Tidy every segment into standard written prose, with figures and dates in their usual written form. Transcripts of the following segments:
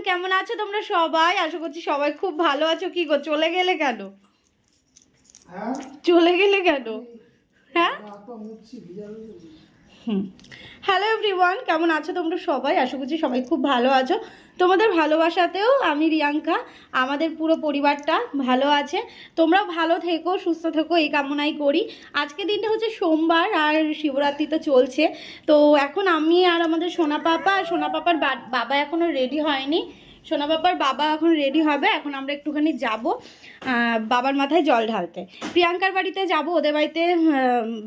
কেমন আছো তোমরা সবাই? আশা করছি সবাই খুব ভালো আছো। কি গো চলে গেলে কেন? চলে গেলে কেন? হ্যাঁ, হ্যালো এভরিওয়ান, কেমন আছো তোমরা সবাই? আশা করছি সবাই খুব ভালো আছো। তোমাদের ভালোবাসাতেও আমি রিয়াঙ্কা, আমাদের পুরো পরিবারটা ভালো আছে। তোমরাও ভালো থেকো, সুস্থ থেকো, এই কামনাই করি। আজকে দিনটা হচ্ছে সোমবার আর শিবরাত্রি তো চলছে। তো এখন আমি আর আমাদের সোনা পাপার বাবা এখনও রেডি হয়নি। সোনা পাপার বাবা এখন রেডি হবে। এখন আমরা একটুখানি যাব বাবার মাথায় জল ঢালতে। প্রিয়াঙ্কার বাড়িতে যাব, ওদের বাড়িতে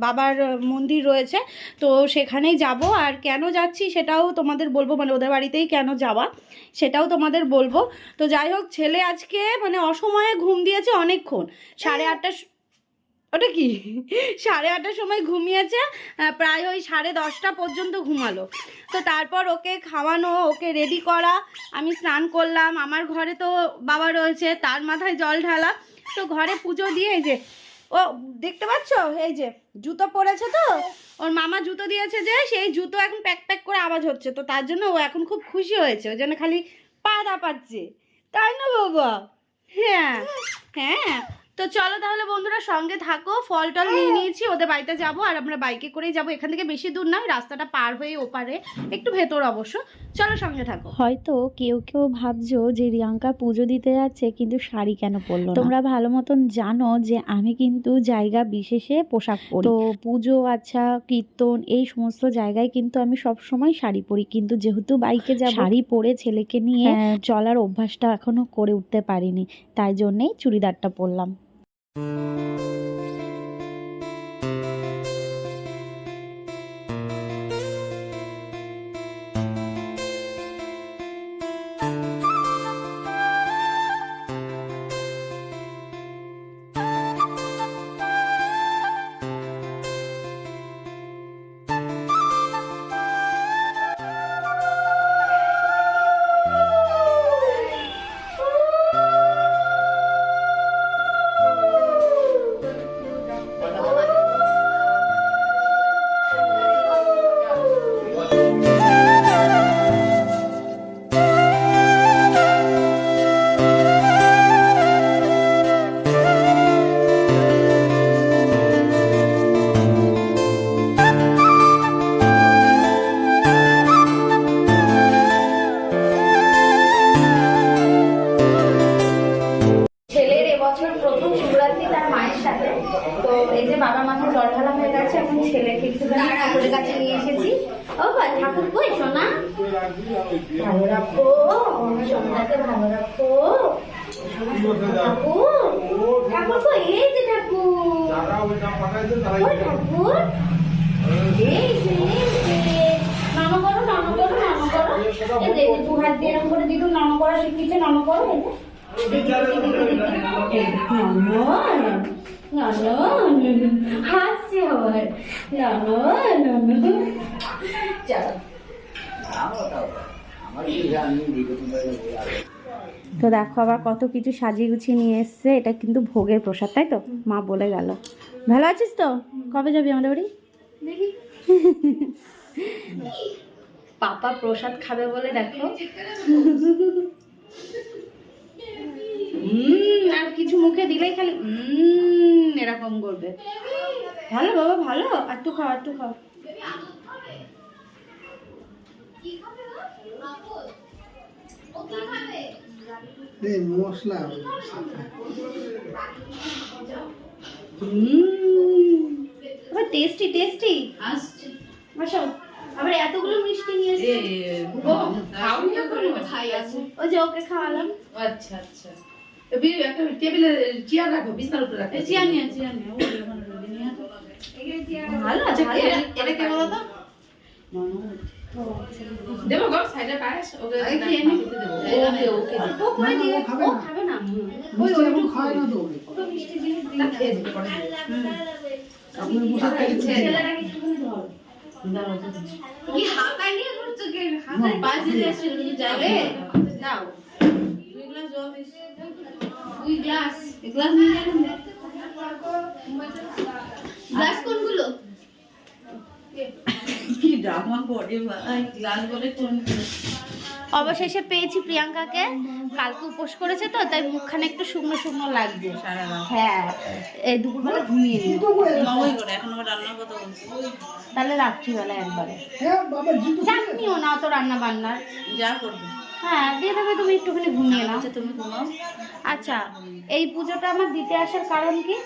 বাবার মন্দির রয়েছে, তো সেখানেই যাব। আর কেন যাচ্ছি সেটাও তোমাদের বলবো, মানে ওদের বাড়িতেই কেন যাওয়া সেটাও তোমাদের বলবো। তো যাই হোক, ছেলে আজকে মানে অসময়ে ঘুম দিয়েছে অনেকক্ষণ, 8:30। ওটা কি 8:30 সময় ঘুমিয়েছে, প্রায় ওই 10:30 পর্যন্ত ঘুমালো। তো তারপর ওকে খাওয়ানো, ওকে রেডি করা, আমি স্নান করলাম। আমার ঘরে তো বাবা রয়েছে, তার মাথায় জল ঢালা। তো ঘরে পুজো দিয়ে এই যে ও দেখতে পাচ্ছ, এই যে জুতো পরেছে, তো ওর মামা জুতো দিয়েছে, যে সেই জুতো এখন প্যাক প্যাক করে আওয়াজ হচ্ছে। তো তার জন্য ও এখন খুব খুশি হয়েছে, ওই জন্য খালি পা দাপাচ্ছে, তাই না বাবা? হ্যাঁ হ্যাঁ। তো চলো তাহলে বন্ধুরা, সঙ্গে থাকো। ফল টল নিয়ে নিয়েছি, ওদের বাড়িতে যাব। আর আমরা বাইকে করেই যাব, এখান থেকে বেশি দূর নয়, রাস্তাটা পার হয়ে ওপারে, একটু ভেতর অবশ্য। চলো সঙ্গে থাকো। হয়তো কেউ কেউ ভাবছো যে রিয়াঙ্কা পুজো দিতে যাচ্ছে কিন্তু শাড়ি কেন পরলো না। তোমরা ভালো মতন জানো যে আমি কিন্তু জায়গা বিশেষে পোশাক পরি। তো পুজো, আচ্ছা, কীর্তন, এই সমস্ত জায়গায় কিন্তু আমি সব সময় শাড়ি পরি। কিন্তু যেহেতু বাইকে যাব, শাড়ি পরে ছেলেকে নিয়ে চলার অভ্যাসটা এখনো করে উঠতে পারিনি, তাই জন্যেই চুড়িদারটা পরলাম। বাবার মাথায় জল ঢালা হয়ে গেছে, এখন ছেলেকে একটুখানি ঠাকুরের কাছে নিয়ে এসেছি। ও ঠাকুর কই সোনা, ভালো রাখো সোনাকে, ভালো রাখো ঠাকুর। ঠাকুর কই? এই যে ঠাকুর, ঠাকুর এই যে নম করো, নম করো, নম করো। এই যে 2 হাত দিয়ে এরকম করে দিদু নম করা শিখিয়েছে, নম করো। হাসছে আবার, তো দেখো আবার কত কিছু সাজিয়ে গুছিয়ে নিয়ে এসছে। এটা কিন্তু ভোগের প্রসাদ, তাই তো মা বলে গেল। ভালো আছিস তো? কবে যাবি আমাদের বাড়ি? দেখি পাপা প্রসাদ খাবে বলে দেখো, আর কিছু মুখে দিলেই খালি এরকম করবে। ভালো বাবা, ভালো। আর একটু খাও, একটু খাও। মশলা টেস্টি টেস্টি আসছে। আসো, আবার এতগুলো মিষ্টি নিয়ে এসেছে। ওই যে ওকে খাওয়ালাম। আচ্ছা আচ্ছা, একটা টেবিলে চেয়ার রাখো, বিছানার উপরে রাখো। চেয়ার নিয়ে ভালো আছে। এটা কে বলো তো? দেবো গো সাইডে পায়েস, ওকে খেয়ে নি দেবো। ওকে ও করে দিয়ে ও খাবে না, ওই ওই খায় না তো, ওকে মিষ্টি জিনিস দিলে খেয়ে যেতে পারে। আপনি বসে খাইছেন। ছেলেরা কিছু ধর কি হাতায় নিয়ে ঘুরছো, কে হাতায় বাজি যাচ্ছে তুমি যাবে দাও। 2 গ্লাস জল দিস, 2 গ্লাস, এক গ্লাস নিয়ে যাবেন। গ্লাস কোনগুলো? কি ড্রামা করে ভাই, গ্লাস বলে কোন অবশেষে পেয়েছি প্রিয়াঙ্কাকে। কালকে উপোস করেছে তো, তাই মুখখানে একটু শুকনো শুকনো লাগছে। হ্যাঁ, এই দুপুরবেলা ঘুমিয়ে নিই। এখন আবার রান্নার কথা বলছি। তাহলে রাত্রিবেলা একবারে হ্যাঁ বাবা জুতো চাটনিও না তো রান্না বান্নার। যা করবে হ্যাঁ দিয়ে দেবে, তুমি একটুখানি ঘুমিয়ে নাও। আচ্ছা তুমি ঘুমাও। আচ্ছা, এই পুজোটা আমার দিতে আসার কারণ কি?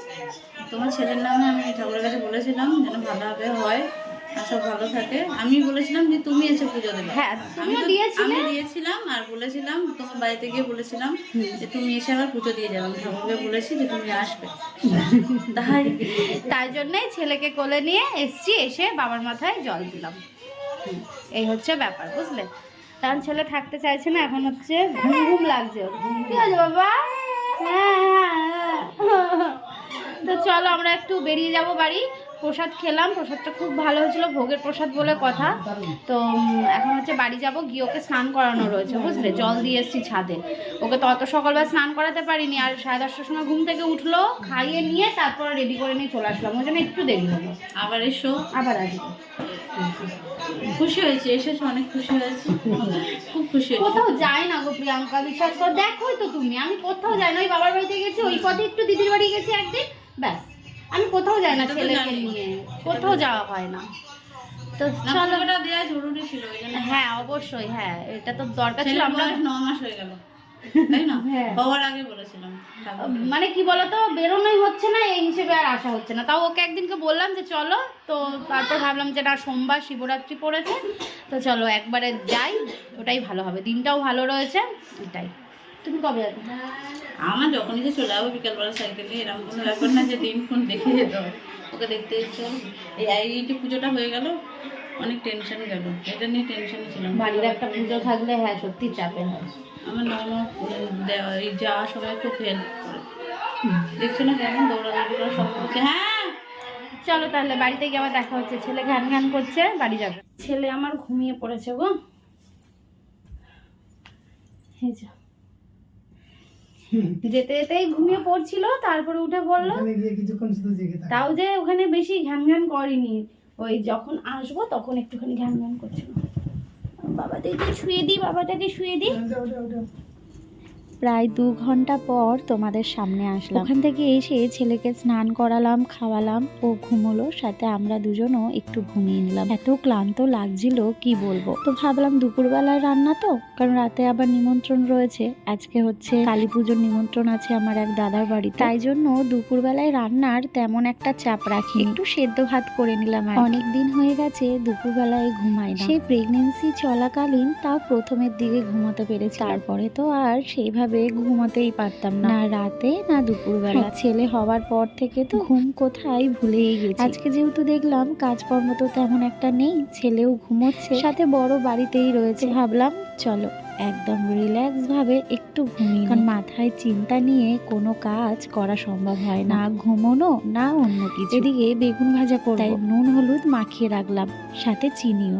তোমার ছেলের নামে আমি ঠাকুরের কাছে বলেছিলাম যেন ভালোভাবে হয় আর সব ভালো থাকে। আমি বলেছিলাম যে তুমি এসে পুজো দেবে। হ্যাঁ, আমি তুমিও দিয়েছিলে। আমি দিয়েছিলাম আর বলেছিলাম তোমার বাড়িতে গিয়ে বলেছিলাম যে তুমি এসে আবার পুজো দিয়ে যাবে। আমি ঠাকুরকে বলেছি যে তুমি আসবে। তাই জন্যই ছেলেকে কোলে নিয়ে এসছি, এসে বাবার মাথায় জল দিলাম। এই হচ্ছে ব্যাপার, বুঝলে? কারণ ছেলে থাকতে চাইছে না, এখন হচ্ছে ঘুম ঘুম লাগছে ওর। কি আছে বাবা? হ্যাঁ। তো চলো আমরা একটু বেরিয়ে যাব বাড়ি। প্রসাদ খেলাম, প্রসাদটা খুব ভালো হয়েছিল, ভোগের প্রসাদ বলে কথা। তো এখন হচ্ছে বাড়ি যাব, গিয়ে ওকে স্নান করানো রয়েছে, বুঝলে? জল দিয়ে এসেছি ছাদে। ওকে তো অত সকালবেলা স্নান করাতে পারিনি, আর 10:30টার সময় ঘুম থেকে উঠলো, খাইয়ে নিয়ে তারপর রেডি করে নিয়ে চলে আসলাম। ওই জন্য একটু দেরি হলো। আবার এসো। আবার আসবো। খুশি হয়েছে, এসেছো, অনেক খুশি হয়েছে, খুব খুশি হয়েছে। কোথাও যাই না গো প্রিয়াঙ্কা, বিশ্বাস করো। দেখোই তো তুমি, আমি কোথাও যাই না। ওই বাবার বাড়িতে গেছি, ওই পথে একটু দিদির বাড়ি গেছি একদিন, ব্যাস। আমি কোথাও যাই না, সেটা তো ছেলেকে জানি। নিয়ে কোথাও যাওয়া হয় না। তো না, চলো। পুজোটা দেওয়া জরুরি ছিল ওই জন্য। হ্যাঁ অবশ্যই, হ্যাঁ এটা তো দরকার ছিল। ছেলের আমরা বয়স 9 মাস হয়ে গেল, তাই না? হ্যাঁ। হওয়ার আগে বলেছিলাম ঠাকুরকে। মানে কি বলতো, বেরোনোই হচ্ছে না, এই হিসেবে আর আসা হচ্ছে না। তাও ওকে একদিনকে বললাম যে চলো, তো তারপর ভাবলাম যে না, সোমবার শিবরাত্রি পড়েছে, তো চলো একবারে যাই, ওটাই ভালো হবে, দিনটাও ভালো রয়েছে, এটাই। তুমি কবে যাবে? আমার যখনই যে চলে যাবো বিকালবেলা সাইকেল নিয়ে, এরকম কোনো ব্যাপার না যে দিন কোন দেখে যেতে হবে। ওকে দেখতে ইচ্ছে। এই যে পুজোটা হয়ে গেল, অনেক টেনশন গেল, এটা নিয়ে টেনশনে ছিলাম। বাড়ির একটা পুজো থাকলে হ্যাঁ সত্যি চাপে হয়। আমার ননদ এই যাওয়ার সময় খুব হেল্প করে, দেখছো না কেমন দৌড়াদৌড়ি করে সব করছে। হ্যাঁ চলো তাহলে বাড়িতে গিয়ে আবার দেখা হচ্ছে। ছেলে ঘ্যান ঘ্যান করছে, বাড়ি যাবে। ছেলে আমার ঘুমিয়ে পড়েছে গো। এই যে যেতে যেতেই ঘুমিয়ে পড়ছিল, তারপরে উঠে পড়লো। ওখানে গিয়ে কিছুক্ষণ শুধু জেগে থাক। তাও যে ওখানে বেশি ঘ্যান ঘ্যান করেনি, ওই যখন আসবো তখন একটুখানি ঘ্যান ঘ্যান করছিল। বাবাটাকে শুয়ে দিই, বাবাটাকে শুয়ে দিই। ওটা, ওটা, ওটা। প্রায় 2 ঘন্টা পর তোমাদের সামনে আসলাম। ওখান থেকে এসে ছেলেকে স্নান করালাম, খাওয়ালাম, ও ঘুমোলো, সাথে আমরা দুজনও একটু ঘুমিয়ে নিলাম। এত ক্লান্ত লাগছিল কি বলবো। তো ভাবলাম দুপুরবেলায় রান্না তো, কারণ রাতে আবার নিমন্ত্রণ রয়েছে। আজকে হচ্ছে কালী পুজোর নিমন্ত্রণ আছে আমার এক দাদার বাড়িতে, তাই জন্য দুপুরবেলায় রান্নার তেমন একটা চাপ রাখি, একটু সেদ্ধ ভাত করে নিলাম। অনেক দিন হয়ে গেছে দুপুরবেলায় ঘুমাই না। সেই প্রেগনেন্সি চলাকালীন তাও প্রথমের দিকে ঘুমাতে পেরেছি, তারপরে তো আর সেইভাবে ঘুমাতেই পারতাম না, না রাতে না দুপুরবেলা। ছেলে হওয়ার পর থেকে তো ঘুম কোথায় ভুলেই গেছি। আজকে যেহেতু দেখলাম কাজকর্ম তো তেমন একটা নেই, ছেলেও ঘুমোচ্ছে, সাথে বড় বাড়িতেই রয়েছে, ভাবলাম চলো একদম রিল্যাক্স ভাবে একটু ঘুমিয়ে। কারণ মাথায় চিন্তা নিয়ে কোনো কাজ করা সম্ভব হয় না, ঘুমোনো না অন্য কিছু। এদিকে বেগুন ভাজা করব, তাই নুন হলুদ মাখিয়ে রাখলাম, সাথে চিনিও।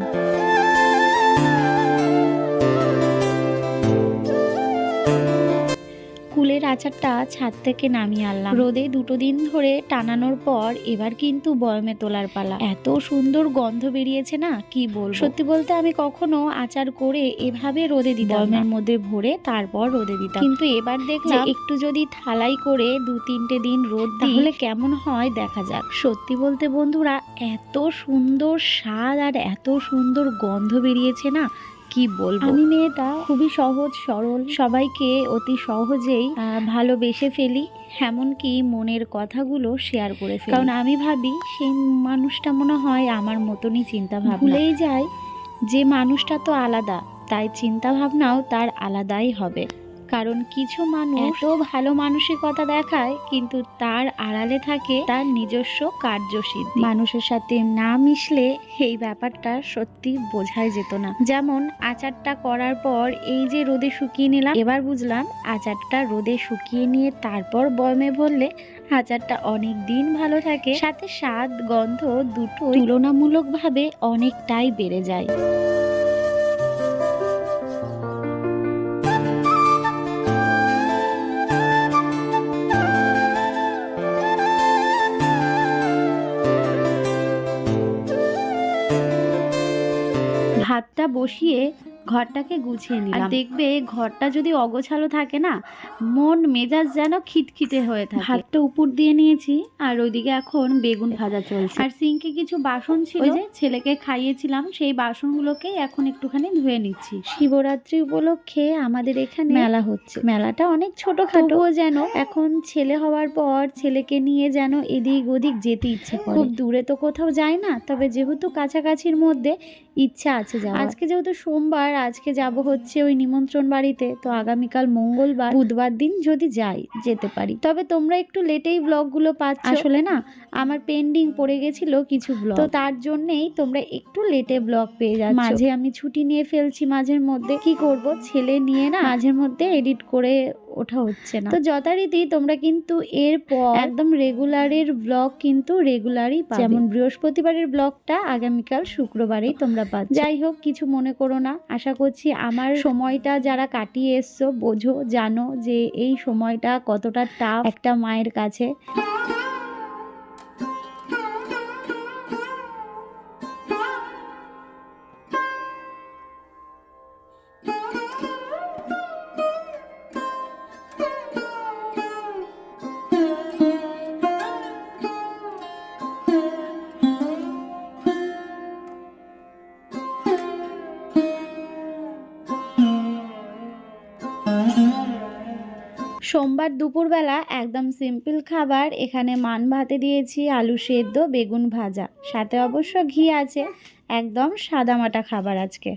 কুলের আচারটা ছাদ থেকে নামিয়ে আনলাম, রোদে 2 দিন ধরে টানানোর পর এবার কিন্তু বয়মে তোলার পালা। এত সুন্দর গন্ধ বেরিয়েছে না কি বলবো। সত্যি বলতে আমি কখনো আচার করে এভাবে রোদে দিতাম, বয়মের মধ্যে ভরে তারপর রোদে দিতাম, কিন্তু এবার দেখলাম একটু যদি থালাই করে 2-3টে দিন রোদ দিই তাহলে কেমন হয় দেখা যাক। সত্যি বলতে বন্ধুরা, এত সুন্দর স্বাদ আর এত সুন্দর গন্ধ বেরিয়েছে না কি বলবো। আমি মেয়েটা খুবই সহজ সরল, সবাইকে অতি সহজেই ভালোবেসে ফেলি, এমনকি মনের কথাগুলো শেয়ার করে ফেলি। কারণ আমি ভাবি সেই মানুষটা মনে হয় আমার মতনই চিন্তা ভাবনা, ভুলেই যায় যে মানুষটা তো আলাদা, তাই চিন্তা ভাবনাও তার আলাদাই হবে। কারণ কিছু মানুষ এত ভালো মানসিকতা দেখায়, কিন্তু তার আড়ালে থাকে তার নিজস্ব কার্যসিদ্ধি। মানুষের সাথে না মিশলে এই ব্যাপারটা সত্যি বোঝাই যেত না। যেমন আচারটা করার পর এই যে রোদে শুকিয়ে নিলাম, এবার বুঝলাম আচারটা রোদে শুকিয়ে নিয়ে তারপর বয়মে ভরলে আচারটা অনেক দিন ভালো থাকে, সাথে স্বাদ গন্ধ দুটো তুলনামূলকভাবে অনেকটাই বেড়ে যায়। ভাতটা বসিয়ে ঘরটাকে গুছিয়ে নিলাম। আর দেখবে ঘরটা যদি অগোছালো থাকে না, মন মেজাজ যেন খিটখিটে হয়ে থাকে। ভাতটা উপর দিয়ে নিয়েছি আর ওইদিকে এখন বেগুন ভাজা চলছে। আর সিঙ্কে কিছু বাসন ছিল, ওই যে ছেলেকে খাইয়েছিলাম, সেই বাসনগুলোকে এখন একটুখানি ধুয়ে নিচ্ছি। শিবরাত্রি উপলক্ষে আমাদের এখানে মেলা হচ্ছে। মেলাটা অনেক ছোটখাটো, যেন এখন ছেলে হওয়ার পর ছেলেকে নিয়ে যেন এদিক ওদিক যেতে ইচ্ছে করে। খুব দূরে তো কোথাও যায় না, তবে যেহেতু কাছাকাছির মধ্যে ইচ্ছা আছে যাওয়ার। আজকে যেহেতু সোমবার, আজকে যাব হচ্ছে ওই নিমন্ত্রণ বাড়িতে, তো আগামীকাল মঙ্গলবার, বুধবার দিন যদি যাই যেতে পারি। তবে তোমরা একটু লেটেই ব্লগগুলো পাচ্ছ, আসলে না আমার পেন্ডিং পড়ে গেছিল কিছু ব্লগ, তো তার জন্যেই তোমরা একটু লেটে ব্লগ পেয়ে যাচ্ছ। মাঝে আমি ছুটি নিয়ে ফেলছি, মাঝের মধ্যে কি করব, ছেলে নিয়ে না মাঝের মধ্যে এডিট করে ওঠা হচ্ছে না। তো যথারীতি তোমরা কিন্তু এরপর একদম রেগুলারের ব্লগ কিন্তু রেগুলারই পাবে। যেমন বৃহস্পতিবারের ব্লগটা আগামীকাল শুক্রবারেই তোমরা পাচ্ছ। যাই হোক, কিছু মনে করো না। আশা করছি আমার সময়টা যারা কাটিয়ে এসছো বোঝো, জানো যে এই সময়টা কতটা টাফ একটা মায়ের কাছে। সোমবার দুপুরবেলা একদম সিম্পল খাবার, এখানে মান ভাতে দিয়েছি আলু সেদ্ধ, বেগুন ভাজা, সাথে অবশ্য ঘি আছে। একদম সাদামাটা খাবার আজকে।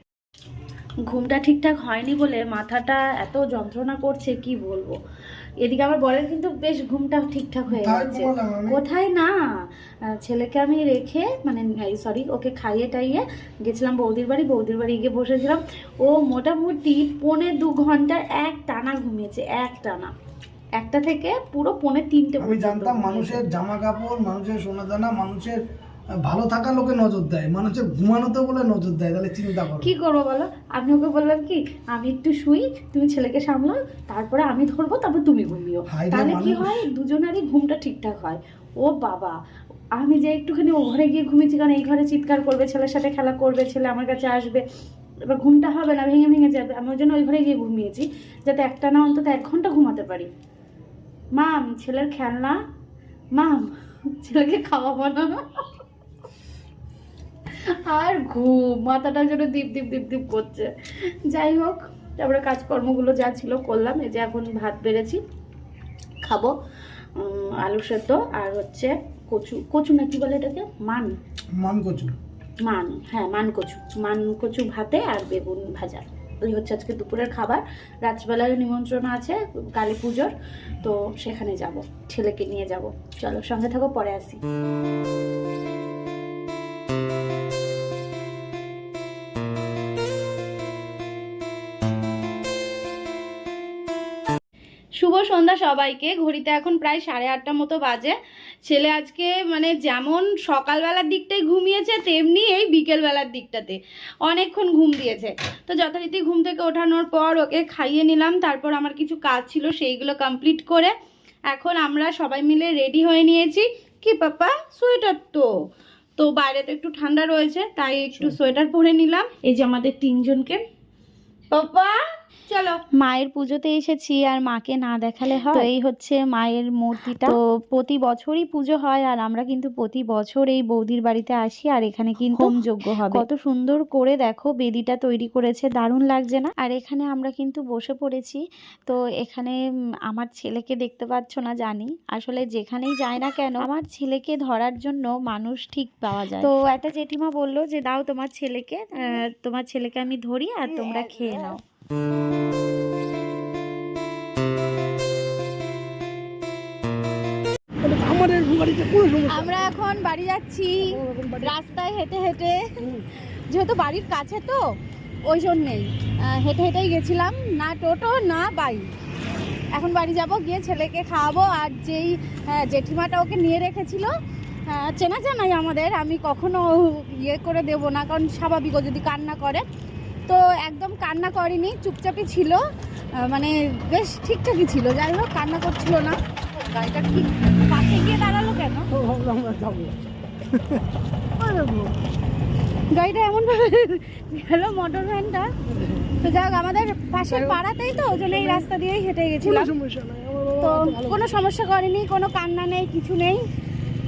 ঘুমটা ঠিকঠাক হয়নি বলে মাথাটা এত যন্ত্রণা করছে কি বলবো। এদিকে আমার বরের কিন্তু বেশ ঘুমটা ঠিকঠাক হয়ে যাচ্ছে। কোথায় না, ছেলেকে আমি রেখে মানে সরি ওকে খাইয়ে টাইয়ে গেছিলাম বৌদির বাড়ি। বৌদির বাড়ি গিয়ে বসেছিলাম। ও মোটামুটি 1.25 ঘন্টা এক টানা ঘুমিয়েছে, এক টানা, একটা থেকে পুরো 2:45। আমি জানতাম মানুষের জামা কাপড়, মানুষের সোনা দানা, মানুষের ভালো থাকা লোকে নজর দেয়, মানুষের ঘুমানোতে বলে নজর দেয়। তাহলে চিন্তা করো কি করবো বলো। আমি ওকে বললাম কি, আমি একটু শুই, তুমি ছেলেকে সামলাও, তারপরে আমি ধরবো, তারপর তুমি ঘুমিও। তাহলে কি হয়, দুজনেরই ঘুমটা ঠিকঠাক হয়। ও বাবা, আমি যে একটুখানি ও ঘরে গিয়ে ঘুমিয়েছি, কারণ এই ঘরে চিৎকার করবে, ছেলের সাথে খেলা করবে, ছেলে আমার কাছে আসবে, এবার ঘুমটা হবে না, ভেঙে ভেঙে যাবে। আমি ওই জন্য ওই ঘরে গিয়ে ঘুমিয়েছি, যাতে একটা না অন্তত 1 ঘন্টা ঘুমাতে পারি। মাম ছেলের খেলনা, মাম ছেলেকে খাওয়াবো না, আর ঘুম, মাথাটা যেন দীপ দীপ দীপ দীপ করছে। যাই হোক, তারপরে কাজকর্মগুলো যা ছিল করলাম। এই যে এখন ভাত বেড়েছি, খাবো আলু সেদ্ধ আর হচ্ছে কচু, কচু না কি বলে এটাকে, মান কচু, মান, হ্যাঁ মান কচু, মান কচু ভাতে আর বেগুন ভাজা। ওই হচ্ছে আজকে দুপুরের খাবার। রাত্রিবেলায় নিমন্ত্রণ আছে কালী পুজোর, তো সেখানে যাব, ছেলেকে নিয়ে যাব। চলো সঙ্গে থাকো, পরে আসি। শুভ সন্ধ্যা সবাইকে। ঘড়িতে এখন প্রায় 8:30 মতো বাজে। ছেলে আজকে মানে যেমন সকালবেলার দিকটায় ঘুমিয়েছে, তেমনি এই বিকেলবেলার দিকটাতে অনেকক্ষণ ঘুম দিয়েছে। তো যথারীতি ঘুম থেকে ওঠানোর পর ওকে খাইয়ে নিলাম। তারপর আমার কিছু কাজ ছিল, সেইগুলো কমপ্লিট করে এখন আমরা সবাই মিলে রেডি হয়ে নিয়েছি। কি পাপা, সোয়েটার তো বাইরে তো একটু ঠান্ডা রয়েছে, তাই একটু সোয়েটার পরে নিলাম। এই যে আমাদের 3 জনকে। পাপা চলো, মায়ের পুজোতে এসেছি আর মাকে না দেখালে হয়। তো এই হচ্ছে মায়ের মূর্তিটা। তো প্রতি বছরই পুজো হয় আর আমরা কিন্তু প্রতি বছর এই বৌদির বাড়িতে আসি, আর এখানে কিন্তু হোম যজ্ঞ হবে। কত সুন্দর করে দেখো বেদিটা তৈরি করেছে, দারুণ লাগছে না? আর এখানে আমরা কিন্তু বসে পড়েছি। তো এখানে আমার ছেলেকে দেখতে পাচ্ছ না জানি, আসলে যেখানেই যায় না কেন আমার ছেলেকে ধরার জন্য মানুষ ঠিক পাওয়া যায়। তো একটা জেঠিমা বললো যে দাও তোমার ছেলেকে আমি ধরি আর তোমরা খেয়ে নাও। আমরা এখন বাড়ি যাচ্ছি, রাস্তায় হেঁটে হেঁটে, যেহেতু বাড়ির কাছে তো ওই জন্যেই হেঁটে হেঁটেই গেছিলাম, না টোটো না বাইক। এখন বাড়ি যাব, গিয়ে ছেলেকে খাওয়াবো। আর যেই জেঠিমাটা ওকে নিয়ে রেখেছিল, চেনা জানাই আমাদের, আমি কখনো ইয়ে করে দেবো না, কারণ স্বাভাবিক ও যদি কান্না করে। তো একদম কান্না করেনি, চুপচাপই ছিল, মানে বেশ ঠিকঠাকই ছিল। যাই হোক, কান্না করছিল না। গাড়িটা ঠিক পাশে গিয়ে দাঁড়ালো কেন? গাড়িটা এমন ভাবে গেল, মোটর ভ্যানটা তো যাই হোক, আমাদের পাশের পাড়াতেই তো, ওই জন্য এই রাস্তা দিয়েই হেঁটে গেছিলাম। তো কোনো সমস্যা করেনি, কোনো কান্না নেই, কিছু নেই,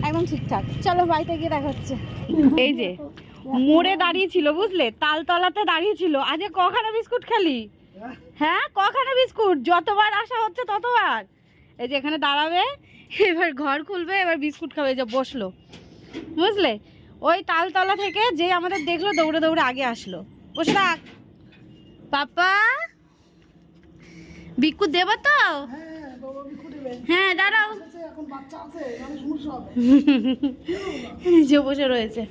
একদম ঠিকঠাক। চলো বাড়িতে গিয়ে দেখা হচ্ছে। এই যে মোড়ে দাঁড়িয়ে ছিল, বুঝলে, তালতলাতে দাঁড়িয়ে ছিল। আজ কখানা বিস্কুট খেলি? হ্যাঁ, কখানা বিস্কুট? যতবার আসা হচ্ছে ততবার। এই যে এখানে দাঁড়াবে, এবার ঘর খুলবে, এবার বিস্কুট খাবে। যে বসলো, বুঝলে, ওই তালতলা থেকে যে আমাদের দেখলো দৌড়ে দৌড়ে আগে আসলো। বসে থাক পাপা, বিস্কুট দেবো তো? হ্যাঁ দাঁড়াও, এখন বাচ্চা আছে, সমস্যা হবে। যে বসে রয়েছে।